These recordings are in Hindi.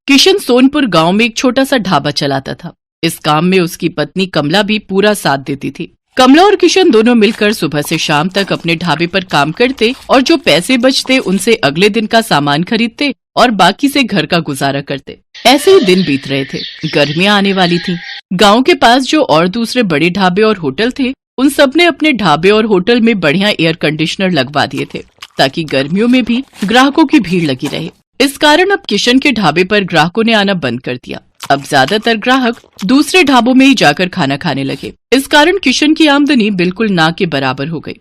किशन सोनपुर गांव में एक छोटा सा ढाबा चलाता था। इस काम में उसकी पत्नी कमला भी पूरा साथ देती थी। कमला और किशन दोनों मिलकर सुबह से शाम तक अपने ढाबे पर काम करते और जो पैसे बचते उनसे अगले दिन का सामान खरीदते और बाकी से घर का गुजारा करते। ऐसे ही दिन बीत रहे थे। गर्मियां आने वाली थी। गांव के पास जो और दूसरे बड़े ढाबे और होटल थे, उन सब ने अपने ढाबे और होटल में बढ़िया एयर कंडीशनर लगवा दिए थे ताकि गर्मियों में भी ग्राहकों की भीड़ लगी रहे। इस कारण अब किशन के ढाबे पर ग्राहकों ने आना बंद कर दिया। अब ज्यादातर ग्राहक दूसरे ढाबों में ही जाकर खाना खाने लगे। इस कारण किशन की आमदनी बिल्कुल ना के बराबर हो गई।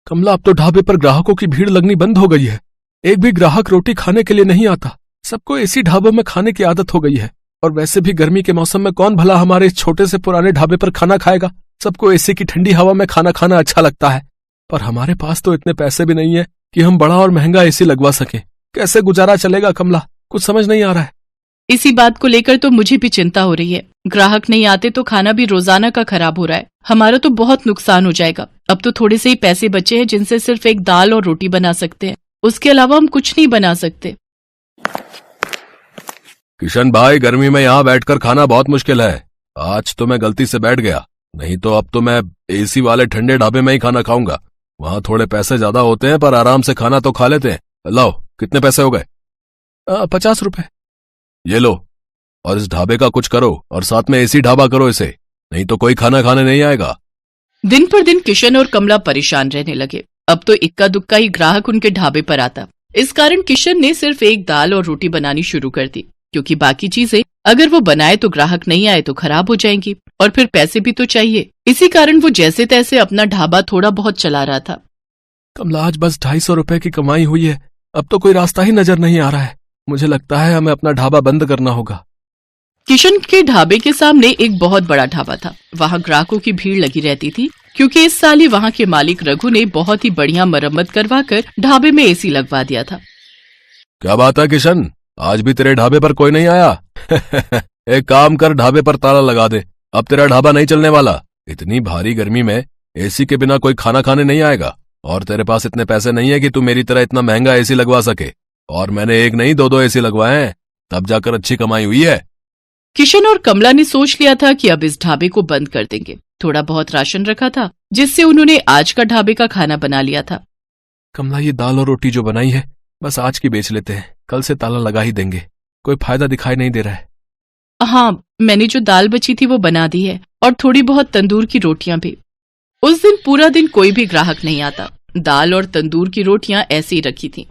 कमला, अब तो ढाबे पर ग्राहकों की भीड़ लगनी बंद हो गई है। एक भी ग्राहक रोटी खाने के लिए नहीं आता। सबको इसी ढाबों में खाने की आदत हो गई है। और वैसे भी गर्मी के मौसम में कौन भला हमारे इस छोटे से पुराने ढाबे पर खाना खाएगा। सबको एसी की ठंडी हवा में खाना खाना अच्छा लगता है, पर हमारे पास तो इतने पैसे भी नहीं है कि हम बड़ा और महंगा एसी लगवा सकें। कैसे गुजारा चलेगा कमला, कुछ समझ नहीं आ रहा है। इसी बात को लेकर तो मुझे भी चिंता हो रही है। ग्राहक नहीं आते तो खाना भी रोजाना का खराब हो रहा है। हमारा तो बहुत नुकसान हो जाएगा। अब तो थोड़े से ही पैसे बचे हैं जिनसे सिर्फ एक दाल और रोटी बना सकते हैं। उसके अलावा हम कुछ नहीं बना सकते। किशन भाई, गर्मी में यहाँ बैठकर खाना बहुत मुश्किल है। आज तो मैं गलती से बैठ गया, नहीं तो अब तो मैं एसी वाले ठंडे ढाबे में ही खाना खाऊंगा। वहाँ थोड़े पैसे ज्यादा होते हैं पर आराम से खाना तो खा लेते हैं। लाओ, कितने पैसे हो गए? 50 रुपए। ये लो, और इस ढाबे का कुछ करो और साथ में एसी ढाबा करो इसे, नहीं तो कोई खाना खाने नहीं आएगा। दिन पर दिन किशन और कमला परेशान रहने लगे। अब तो इक्का दुक्का ही ग्राहक उनके ढाबे पर आता। इस कारण किशन ने सिर्फ एक दाल और रोटी बनानी शुरू कर दी, क्योंकि बाकी चीजें अगर वो बनाए तो ग्राहक नहीं आए तो खराब हो जाएंगी और फिर पैसे भी तो चाहिए। इसी कारण वो जैसे तैसे अपना ढाबा थोड़ा बहुत चला रहा था। कमला, आज बस 250 रुपए की कमाई हुई है। अब तो कोई रास्ता ही नजर नहीं आ रहा है। मुझे लगता है हमें अपना ढाबा बंद करना होगा। किशन के ढाबे के सामने एक बहुत बड़ा ढाबा था। वहाँ ग्राहकों की भीड़ लगी रहती थी, क्योंकि इस साल ही वहाँ के मालिक रघु ने बहुत ही बढ़िया मरम्मत करवाकर ढाबे में एसी लगवा दिया था। क्या बात है किशन, आज भी तेरे ढाबे पर कोई नहीं आया? एक काम कर, ढाबे पर ताला लगा दे। अब तेरा ढाबा नहीं चलने वाला। इतनी भारी गर्मी में एसी के बिना कोई खाना खाने नहीं आएगा, और तेरे पास इतने पैसे नहीं है कि तू मेरी तरह इतना महंगा एसी लगवा सके। और मैंने एक नहीं 2-2 एसी लगवाए हैं, तब जाकर अच्छी कमाई हुई है। किशन और कमला ने सोच लिया था कि अब इस ढाबे को बंद कर देंगे। थोड़ा बहुत राशन रखा था, जिससे उन्होंने आज का ढाबे का खाना बना लिया था। कमला, ये दाल और रोटी जो बनाई है बस आज की बेच लेते हैं, कल से ताला लगा ही देंगे। कोई फायदा दिखाई नहीं दे रहा है। हाँ, मैंने जो दाल बची थी वो बना दी है, और थोड़ी बहुत तंदूर की रोटियां भी। उस दिन पूरा दिन कोई भी ग्राहक नहीं आता। दाल और तंदूर की रोटियां ऐसे ही रखी थी।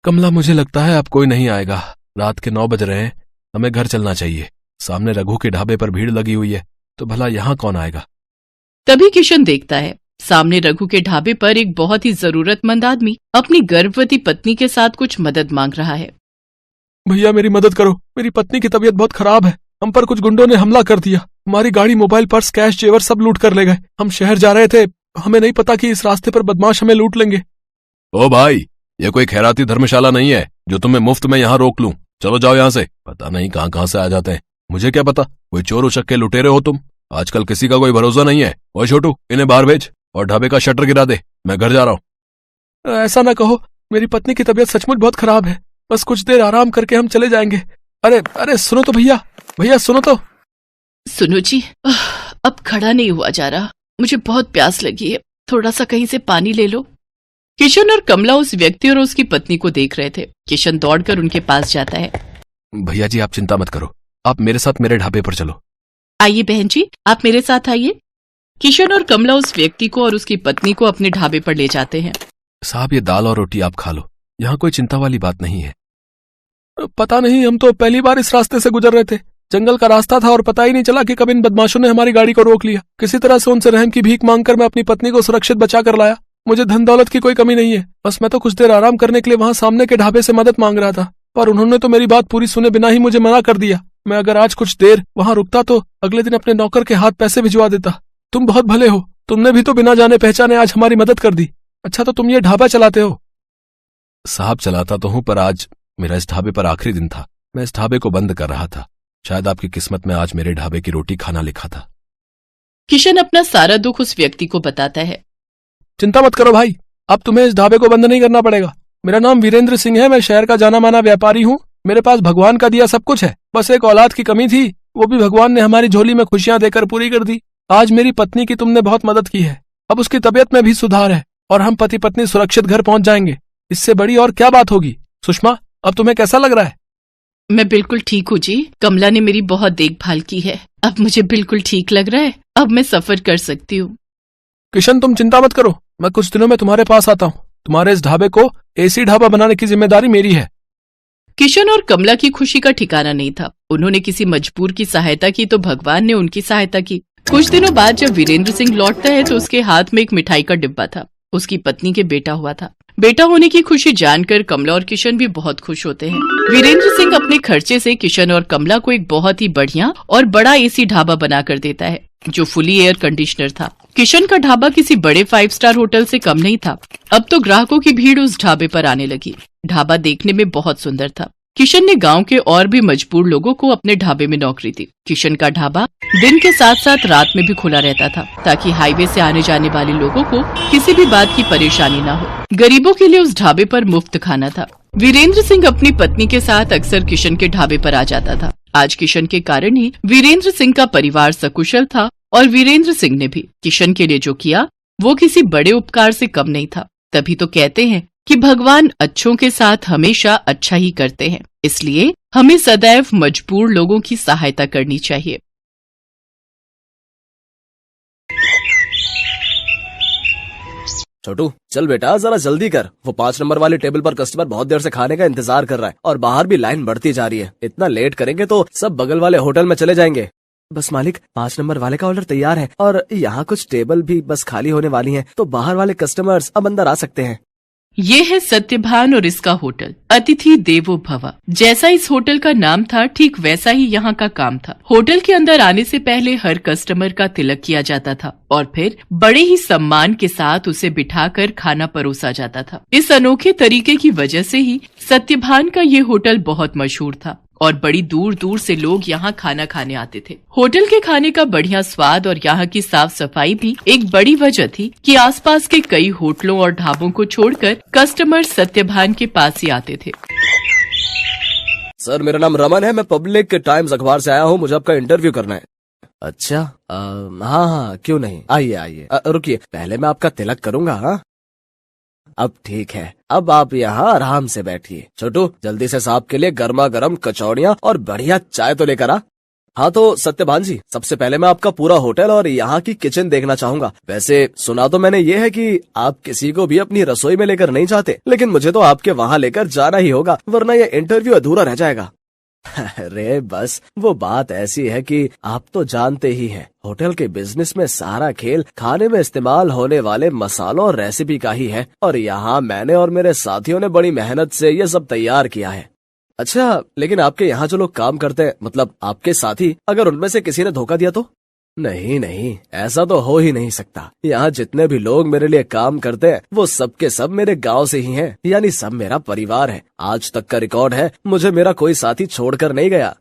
कमला, मुझे लगता है अब कोई नहीं आएगा। रात के 9 बज रहे हैं, हमें घर चलना चाहिए। सामने रघु के ढाबे पर भीड़ लगी हुई है, तो भला यहाँ कौन आएगा। तभी किशन देखता है सामने रघु के ढाबे पर एक बहुत ही जरूरतमंद आदमी अपनी गर्भवती पत्नी के साथ कुछ मदद मांग रहा है। भैया, मेरी मदद करो। मेरी पत्नी की तबीयत बहुत खराब है। हम पर कुछ गुंडों ने हमला कर दिया। हमारी गाड़ी, मोबाइल, पर्स, कैश, जेवर सब लूट कर ले गए। हम शहर जा रहे थे, हमें नहीं पता कि इस रास्ते पर बदमाश हमें लूट लेंगे। ओ भाई, ये कोई खैराती धर्मशाला नहीं है जो तुम्हें मुफ्त में यहाँ रोक लूं। चलो जाओ यहाँ से। पता नहीं कहाँ कहाँ से आ जाते हैं। मुझे क्या पता, कोई चोर उचक्के लुटेरे हो तुम। आजकल किसी का कोई भरोसा नहीं है। ओए छोटू, इन्हें बाहर भेज और ढाबे का शटर गिरा दे। मैं घर जा रहा हूँ। ऐसा ना कहो, मेरी पत्नी की तबीयत सचमुच बहुत खराब है। बस कुछ देर आराम करके हम चले जाएंगे। अरे अरे, सुनो तो भैया, भैया सुनो तो। सुनो जी, अब खड़ा नहीं हुआ जा रहा। मुझे बहुत प्यास लगी है, थोड़ा सा कहीं से पानी ले लो। किशन और कमला उस व्यक्ति और उसकी पत्नी को देख रहे थे। किशन दौड़कर उनके पास जाता है। भैया जी, आप चिंता मत करो, आप मेरे साथ मेरे ढाबे पर चलो। आइए बहन जी, आप मेरे साथ आइए। किशन और कमला उस व्यक्ति को और उसकी पत्नी को अपने ढाबे पर ले जाते हैं। साहब, ये दाल और रोटी आप खा लो, यहाँ कोई चिंता वाली बात नहीं है। पता नहीं, हम तो पहली बार इस रास्ते से गुजर रहे थे। जंगल का रास्ता था और पता ही नहीं चला कि कब इन बदमाशों ने हमारी गाड़ी को रोक लिया। किसी तरह से उनसे रहम की भीख मांगकर मैं अपनी पत्नी को सुरक्षित बचा कर लाया। मुझे धन दौलत की कोई कमी नहीं है। बस मैं तो कुछ देर आराम करने के लिए वहाँ सामने के ढाबे से मदद मांग रहा था, पर उन्होंने तो मेरी बात पूरी सुने बिना ही मुझे मना कर दिया। मैं अगर आज कुछ देर वहाँ रुकता तो अगले दिन अपने नौकर के हाथ पैसे भिजवा देता। तुम बहुत भले हो, तुमने भी तो बिना जाने पहचाने आज हमारी मदद कर दी। अच्छा, तो तुम ये ढाबा चलाते हो? साहब, चलाता तो हूँ, पर आज मेरा इस ढाबे पर आखिरी दिन था। मैं इस ढाबे को बंद कर रहा था। शायद आपकी किस्मत में आज मेरे ढाबे की रोटी खाना लिखा था। किशन अपना सारा दुख उस व्यक्ति को बताता है। चिंता मत करो भाई, अब तुम्हें इस ढाबे को बंद नहीं करना पड़ेगा। मेरा नाम वीरेंद्र सिंह है, मैं शहर का जाना माना व्यापारी हूँ। मेरे पास भगवान का दिया सब कुछ है, बस एक औलाद की कमी थी, वो भी भगवान ने हमारी झोली में खुशियां देकर पूरी कर दी। आज मेरी पत्नी की तुमने बहुत मदद की है, अब उसकी तबीयत में भी सुधार है और हम पति पत्नी सुरक्षित घर पहुंच जाएंगे। इससे बड़ी और क्या बात होगी। सुषमा, अब तुम्हें कैसा लग रहा है? मैं बिल्कुल ठीक हूँ जी। कमला ने मेरी बहुत देखभाल की है, अब मुझे बिल्कुल ठीक लग रहा है। अब मैं सफर कर सकती हूँ। किशन, तुम चिंता मत करो, मैं कुछ दिनों में तुम्हारे पास आता हूँ। तुम्हारे इस ढाबे को एसी ढाबा बनाने की जिम्मेदारी मेरी है। किशन और कमला की खुशी का ठिकाना नहीं था। उन्होंने किसी मजबूर की सहायता की तो भगवान ने उनकी सहायता की। कुछ दिनों बाद जब वीरेंद्र सिंह लौटता है तो उसके हाथ में एक मिठाई का डिब्बा था। उसकी पत्नी के बेटा हुआ था। बेटा होने की खुशी जानकर कमला और किशन भी बहुत खुश होते हैं। वीरेंद्र सिंह अपने खर्चे से किशन और कमला को एक बहुत ही बढ़िया और बड़ा एसी ढाबा बनाकर देता है, जो फुली एयर कंडीशनर था। किशन का ढाबा किसी बड़े 5 स्टार होटल से कम नहीं था। अब तो ग्राहकों की भीड़ उस ढाबे पर आने लगी। ढाबा देखने में बहुत सुंदर था। किशन ने गांव के और भी मजबूर लोगों को अपने ढाबे में नौकरी दी। किशन का ढाबा दिन के साथ साथ रात में भी खुला रहता था, ताकि हाईवे से आने जाने वाले लोगों को किसी भी बात की परेशानी न हो। गरीबों के लिए उस ढाबे पर मुफ्त खाना था। वीरेंद्र सिंह अपनी पत्नी के साथ अक्सर किशन के ढाबे पर आ जाता था। आज किशन के कारण ही वीरेंद्र सिंह का परिवार सकुशल था और वीरेंद्र सिंह ने भी किशन के लिए जो किया वो किसी बड़े उपकार से कम नहीं था। तभी तो कहते हैं कि भगवान अच्छों के साथ हमेशा अच्छा ही करते हैं, इसलिए हमें सदैव मजबूर लोगों की सहायता करनी चाहिए। छोटू, चल बेटा जरा जल्दी कर। वो 5 नंबर वाले टेबल पर कस्टमर बहुत देर से खाने का इंतजार कर रहा है और बाहर भी लाइन बढ़ती जा रही है। इतना लेट करेंगे तो सब बगल वाले होटल में चले जाएंगे। बस मालिक, 5 नंबर वाले का ऑर्डर तैयार है और यहाँ कुछ टेबल भी बस खाली होने वाली हैं, तो बाहर वाले कस्टमर्स अब अंदर आ सकते हैं। ये है सत्यभान और इसका होटल अतिथि देवो भव। जैसा इस होटल का नाम था, ठीक वैसा ही यहाँ का काम था। होटल के अंदर आने से पहले हर कस्टमर का तिलक किया जाता था और फिर बड़े ही सम्मान के साथ उसे बिठाकर खाना परोसा जाता था। इस अनोखे तरीके की वजह से ही सत्यभान का ये होटल बहुत मशहूर था और बड़ी दूर दूर से लोग यहाँ खाना खाने आते थे। होटल के खाने का बढ़िया स्वाद और यहाँ की साफ सफाई भी एक बड़ी वजह थी कि आसपास के कई होटलों और ढाबों को छोड़कर कस्टमर सत्यभान के पास ही आते थे। सर, मेरा नाम रमन है, मैं पब्लिक टाइम्स अखबार से आया हूँ, मुझे आपका इंटरव्यू करना है। अच्छा, हाँ, क्यों नहीं, आइए आइए। रुकिए, पहले मैं आपका तिलक करूँगा। हाँ, अब ठीक है, अब आप यहाँ आराम से बैठिए। छोटू, जल्दी से साहब के लिए गर्मा गर्म कचौड़ियाँ और बढ़िया चाय तो लेकर आ। हाँ तो सत्यभान जी, सबसे पहले मैं आपका पूरा होटल और यहाँ की किचन देखना चाहूंगा। वैसे सुना तो मैंने ये है कि आप किसी को भी अपनी रसोई में लेकर नहीं जाते, लेकिन मुझे तो आपके वहाँ लेकर जाना ही होगा, वरना ये इंटरव्यू अधूरा रह जाएगा। अरे बस, वो बात ऐसी है कि आप तो जानते ही हैं, होटल के बिजनेस में सारा खेल खाने में इस्तेमाल होने वाले मसालों और रेसिपी का ही है, और यहाँ मैंने और मेरे साथियों ने बड़ी मेहनत से ये सब तैयार किया है। अच्छा, लेकिन आपके यहाँ जो लोग काम करते हैं, मतलब आपके साथी, अगर उनमें से किसी ने धोखा दिया तो? नहीं नहीं, ऐसा तो हो ही नहीं सकता। यहाँ जितने भी लोग मेरे लिए काम करते हैं वो सब के सब मेरे गांव से ही हैं, यानी सब मेरा परिवार है। आज तक का रिकॉर्ड है, मुझे मेरा कोई साथी छोड़कर नहीं गया।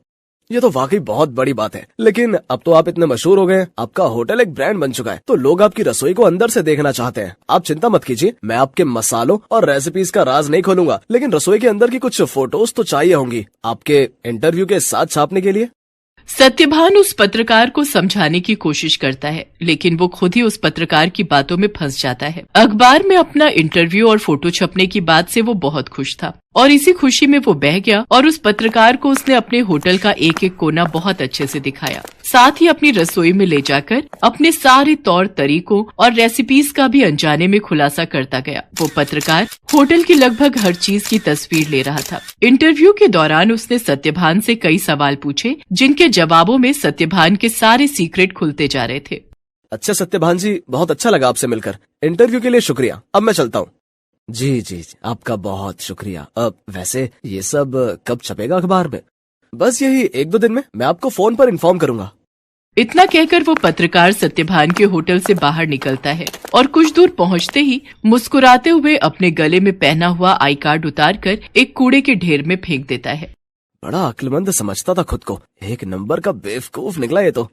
ये तो वाकई बहुत बड़ी बात है। लेकिन अब तो आप इतने मशहूर हो गए, आपका होटल एक ब्रांड बन चुका है, तो लोग आपकी रसोई को अंदर से देखना चाहते हैं। आप चिंता मत कीजिए, मैं आपके मसालों और रेसिपीज का राज नहीं खोलूंगा, लेकिन रसोई के अंदर की कुछ फोटोज तो चाहिए होंगी आपके इंटरव्यू के साथ छापने के लिए। सत्यभान उस पत्रकार को समझाने की कोशिश करता है, लेकिन वो खुद ही उस पत्रकार की बातों में फंस जाता है। अखबार में अपना इंटरव्यू और फोटो छपने की बात से वो बहुत खुश था और इसी खुशी में वो बह गया और उस पत्रकार को उसने अपने होटल का एक एक कोना बहुत अच्छे से दिखाया। साथ ही अपनी रसोई में ले जाकर अपने सारे तौर तरीकों और रेसिपीज का भी अनजाने में खुलासा करता गया। वो पत्रकार होटल की लगभग हर चीज की तस्वीर ले रहा था। इंटरव्यू के दौरान उसने सत्यभान से कई सवाल पूछे, जिनके जवाबों में सत्यभान के सारे सीक्रेट खुलते जा रहे थे। अच्छा सत्यभान जी, बहुत अच्छा लगा आपसे मिलकर। इंटरव्यू के लिए शुक्रिया, अब मैं चलता हूँ। जी, आपका बहुत शुक्रिया। अब वैसे ये सब कब छपेगा अखबार में? बस यही 1-2 दिन में, मैं आपको फोन पर इन्फॉर्म करूंगा। इतना कहकर वो पत्रकार सत्यभान के होटल से बाहर निकलता है और कुछ दूर पहुंचते ही मुस्कुराते हुए अपने गले में पहना हुआ आई कार्ड उतारकर एक कूड़े के ढेर में फेंक देता है। बड़ा अक्लमंद समझता था खुद को, एक नंबर का बेवकूफ निकला ये तो।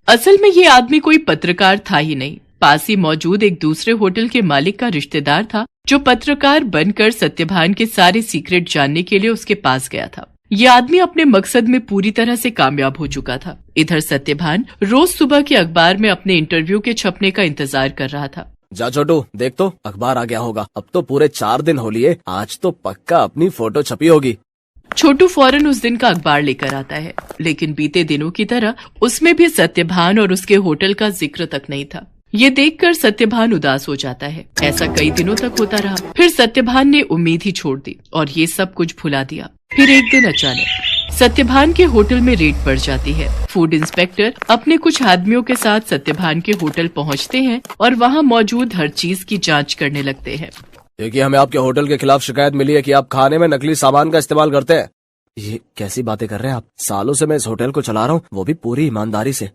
असल में ये आदमी कोई पत्रकार था ही नहीं, पास ही मौजूद एक दूसरे होटल के मालिक का रिश्तेदार था, जो पत्रकार बनकर सत्यभान के सारे सीक्रेट जानने के लिए उसके पास गया था। ये आदमी अपने मकसद में पूरी तरह से कामयाब हो चुका था। इधर सत्यभान रोज सुबह के अखबार में अपने इंटरव्यू के छपने का इंतजार कर रहा था। जा छोटू, देख तो अखबार आ गया होगा। अब तो पूरे 4 दिन हो लिए, आज तो पक्का अपनी फोटो छपी होगी। छोटू फौरन उस दिन का अखबार लेकर आता है, लेकिन बीते दिनों की तरह उसमें भी सत्यभान और उसके होटल का जिक्र तक नहीं था। ये देखकर सत्यभान उदास हो जाता है। ऐसा कई दिनों तक होता रहा। फिर सत्यभान ने उम्मीद ही छोड़ दी और ये सब कुछ भुला दिया। फिर एक दिन अचानक सत्यभान के होटल में रेड पड़ जाती है। फूड इंस्पेक्टर अपने कुछ आदमियों के साथ सत्यभान के होटल पहुंचते हैं और वहां मौजूद हर चीज की जांच करने लगते हैं। देखिए, हमें आपके होटल के खिलाफ शिकायत मिली है कि आप खाने में नकली सामान का इस्तेमाल करते हैं। ये कैसी बातें कर रहे हैं आप? सालों से मैं इस होटल को चला रहा हूँ, वो भी पूरी ईमानदारी से।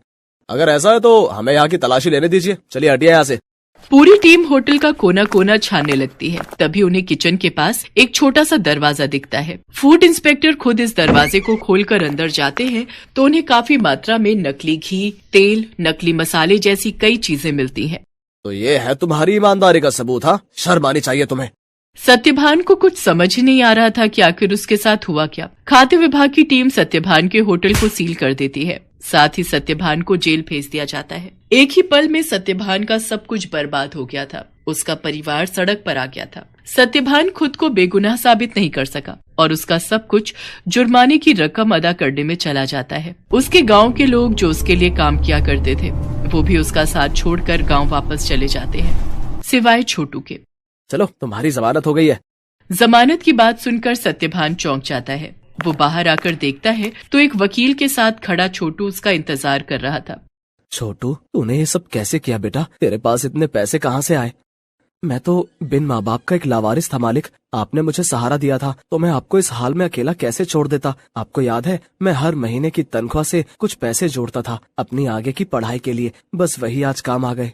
अगर ऐसा है तो हमें यहाँ की तलाशी लेने दीजिए। चलिए हटिए यहाँ से। पूरी टीम होटल का कोना कोना छानने लगती है। तभी उन्हें किचन के पास एक छोटा सा दरवाजा दिखता है। फूड इंस्पेक्टर खुद इस दरवाजे को खोलकर अंदर जाते हैं तो उन्हें काफी मात्रा में नकली घी, तेल, नकली मसाले जैसी कई चीजें मिलती हैं। तो ये है तुम्हारी ईमानदारी का सबूत? हाँ, शर्म आनी चाहिए तुम्हें। सत्यभान को कुछ समझ ही नहीं आ रहा था कि आखिर उसके साथ हुआ क्या। खाद्य विभाग की टीम सत्यभान के होटल को सील कर देती है। साथ ही सत्यभान को जेल भेज दिया जाता है। एक ही पल में सत्यभान का सब कुछ बर्बाद हो गया था। उसका परिवार सड़क पर आ गया था। सत्यभान खुद को बेगुनाह साबित नहीं कर सका और उसका सब कुछ जुर्माने की रकम अदा करने में चला जाता है। उसके गांव के लोग जो उसके लिए काम किया करते थे वो भी उसका साथ छोड़कर गांव वापस चले जाते हैं, सिवाय छोटू के। चलो, तुम्हारी जमानत हो गई है। जमानत की बात सुनकर सत्यभान चौंक जाता है। वो बाहर आकर देखता है तो एक वकील के साथ खड़ा छोटू उसका इंतजार कर रहा था। छोटू, तूने ये सब कैसे किया बेटा? तेरे पास इतने पैसे कहाँ से आए? मैं तो बिन माँ बाप का एक लावारिस था मालिक। आपने मुझे सहारा दिया था तो मैं आपको इस हाल में अकेला कैसे छोड़ देता? आपको याद है, मैं हर महीने की तनख्वाह से कुछ पैसे जोड़ता था अपनी आगे की पढ़ाई के लिए। बस वही आज काम आ गए।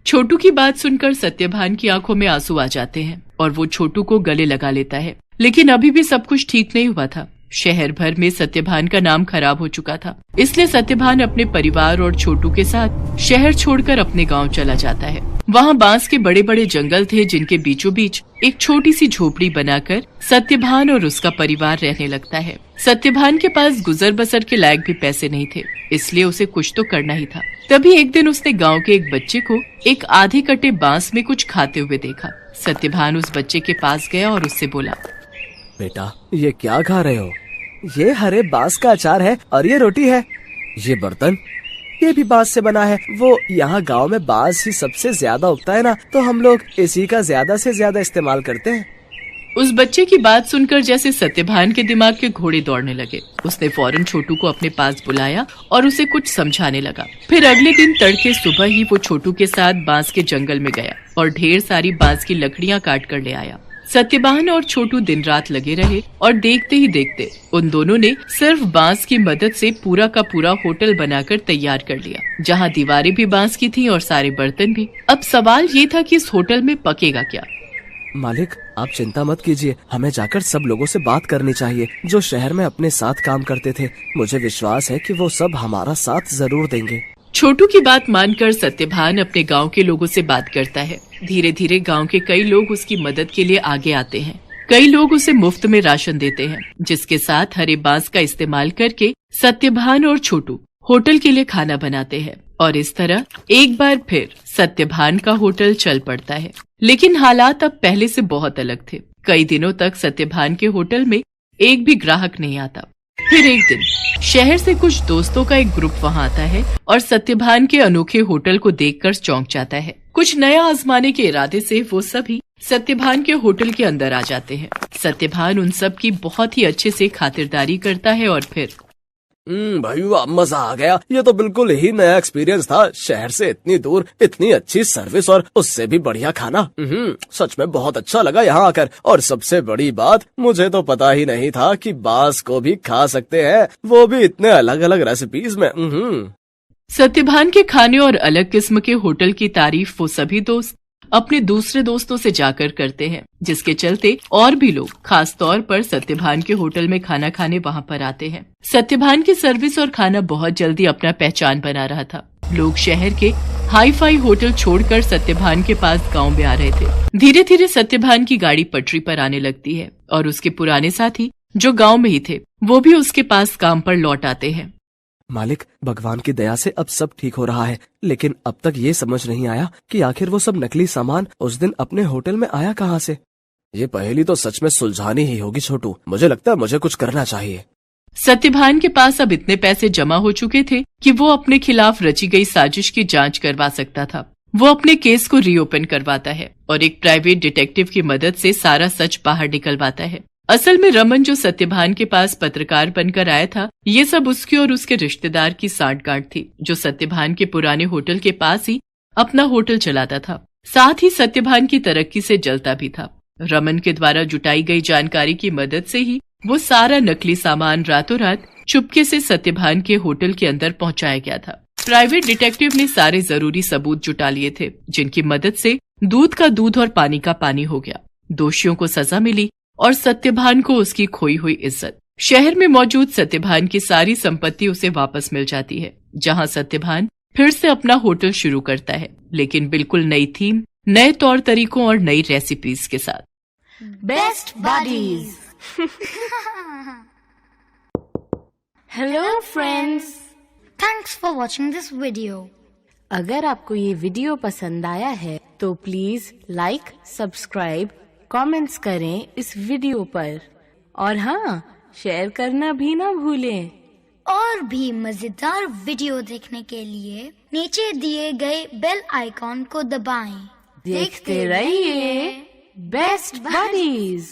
छोटू की बात सुनकर सत्यभान की आंखों में आंसू आ जाते हैं और वो छोटू को गले लगा लेता है। लेकिन अभी भी सब कुछ ठीक नहीं हुआ था। शहर भर में सत्यभान का नाम खराब हो चुका था। इसलिए सत्यभान अपने परिवार और छोटू के साथ शहर छोड़कर अपने गांव चला जाता है। वहां बांस के बड़े बड़े जंगल थे जिनके बीचों बीच एक छोटी सी झोपड़ी बनाकर सत्यभान और उसका परिवार रहने लगता है। सत्यभान के पास गुजर बसर के लायक भी पैसे नहीं थे, इसलिए उसे कुछ तो करना ही था। तभी एक दिन उसने गांव के एक बच्चे को एक आधे कटे बांस में कुछ खाते हुए देखा। सत्यभान उस बच्चे के पास गया और उससे बोला, बेटा, ये क्या खा रहे हो? ये हरे बांस का अचार है और ये रोटी है। ये बर्तन, ये भी बांस से बना है। वो यहाँ गांव में बांस ही सबसे ज्यादा उगता है ना, तो हम लोग इसी का ज्यादा से ज्यादा इस्तेमाल करते हैं। उस बच्चे की बात सुनकर जैसे सत्यभान के दिमाग के घोड़े दौड़ने लगे। उसने फौरन छोटू को अपने पास बुलाया और उसे कुछ समझाने लगा। फिर अगले दिन तड़के सुबह ही वो छोटू के साथ बांस के जंगल में गया और ढेर सारी बांस की लकड़ियां काट कर ले आया। सत्यभान और छोटू दिन रात लगे रहे और देखते ही देखते उन दोनों ने सिर्फ बांस की मदद से पूरा का पूरा होटल बनाकर तैयार कर लिया, जहां दीवारें भी बांस की थीं और सारे बर्तन भी। अब सवाल ये था कि इस होटल में पकेगा क्या? मालिक, आप चिंता मत कीजिए, हमें जाकर सब लोगों से बात करनी चाहिए जो शहर में अपने साथ काम करते थे। मुझे विश्वास है कि वो सब हमारा साथ जरूर देंगे। छोटू की बात मानकर सत्यभान अपने गांव के लोगों से बात करता है। धीरे धीरे गांव के कई लोग उसकी मदद के लिए आगे आते हैं। कई लोग उसे मुफ्त में राशन देते हैं, जिसके साथ हरे बांस का इस्तेमाल करके सत्यभान और छोटू होटल के लिए खाना बनाते हैं। और इस तरह एक बार फिर सत्यभान का होटल चल पड़ता है। लेकिन हालात अब पहले से बहुत अलग थे। कई दिनों तक सत्यभान के होटल में एक भी ग्राहक नहीं आता। फिर एक दिन शहर से कुछ दोस्तों का एक ग्रुप वहां आता है और सत्यभान के अनोखे होटल को देखकर चौंक जाता है। कुछ नया आजमाने के इरादे से वो सभी सत्यभान के होटल के अंदर आ जाते हैं। सत्यभान उन सब की बहुत ही अच्छे से खातिरदारी करता है और फिर भाई वाह, मजा आ गया। ये तो बिल्कुल ही नया एक्सपीरियंस था। शहर से इतनी दूर इतनी अच्छी सर्विस और उससे भी बढ़िया खाना। सच में बहुत अच्छा लगा यहाँ आकर। और सबसे बड़ी बात, मुझे तो पता ही नहीं था कि बांस को भी खा सकते हैं, वो भी इतने अलग अलग रेसिपीज में। सत्यभान के खाने और अलग किस्म के होटल की तारीफ वो सभी दोस्त अपने दूसरे दोस्तों से जाकर करते हैं, जिसके चलते और भी लोग खास तौर पर सत्यभान के होटल में खाना खाने वहां पर आते हैं। सत्यभान की सर्विस और खाना बहुत जल्दी अपना पहचान बना रहा था। लोग शहर के हाई फाई होटल छोड़कर सत्यभान के पास गांव में आ रहे थे। धीरे धीरे सत्यभान की गाड़ी पटरी पर आने लगती है और उसके पुराने साथी जो गांव में ही थे वो भी उसके पास काम पर लौट आते हैं। मालिक, भगवान की दया से अब सब ठीक हो रहा है, लेकिन अब तक ये समझ नहीं आया कि आखिर वो सब नकली सामान उस दिन अपने होटल में आया कहाँ से। ये पहेली तो सच में सुलझानी ही होगी छोटू। मुझे लगता है मुझे कुछ करना चाहिए। सत्यभान के पास अब इतने पैसे जमा हो चुके थे कि वो अपने खिलाफ रची गई साजिश की जांच करवा सकता था। वो अपने केस को रीओपन करवाता है और एक प्राइवेट डिटेक्टिव की मदद से सारा सच बाहर निकलवाता है। असल में रमन जो सत्यभान के पास पत्रकार बनकर आया था, ये सब उसके और उसके रिश्तेदार की सांठगांठ थी, जो सत्यभान के पुराने होटल के पास ही अपना होटल चलाता था। साथ ही सत्यभान की तरक्की से जलता भी था। रमन के द्वारा जुटाई गई जानकारी की मदद से ही वो सारा नकली सामान रातों रात चुपके से सत्यभान के होटल के अंदर पहुंचाया गया था। प्राइवेट डिटेक्टिव ने सारे जरूरी सबूत जुटा लिए थे, जिनकी मदद से दूध का दूध और पानी का पानी हो गया। दोषियों को सजा मिली और सत्यभान को उसकी खोई हुई इज्जत। शहर में मौजूद सत्यभान की सारी संपत्ति उसे वापस मिल जाती है, जहां सत्यभान फिर से अपना होटल शुरू करता है, लेकिन बिल्कुल नई थीम, नए तौर तरीकों और नई रेसिपीज के साथ। Best buddies. Hello friends, Thanks for watching this video. अगर आपको ये वीडियो पसंद आया है तो प्लीज लाइक, सब्सक्राइब, कमेंट्स करें इस वीडियो पर, और हाँ, शेयर करना भी ना भूलें। और भी मजेदार वीडियो देखने के लिए नीचे दिए गए बेल आइकॉन को दबाएं। देखते रहिए बेस्ट बडीज।